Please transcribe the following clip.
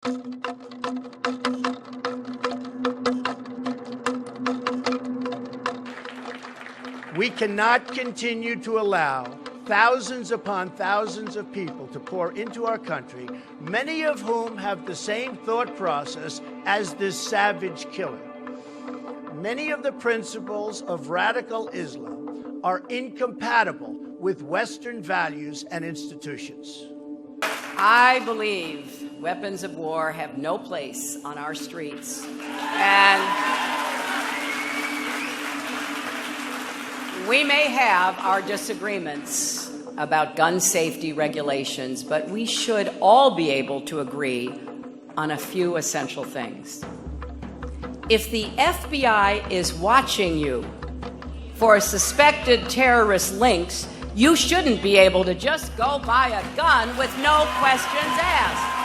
We cannot continue to allow thousands upon thousands of people to pour into our country, many of whom have the same thought process as this savage killer. Many of the principles of radical Islam are incompatible with Western values and institutions. I believe weapons of war have no place on our streets. And we may have our disagreements about gun safety regulations, but we should all be able to agree on a few essential things. If the FBI is watching you for suspected terrorist links, you shouldn't be able to just go buy a gun with no questions asked.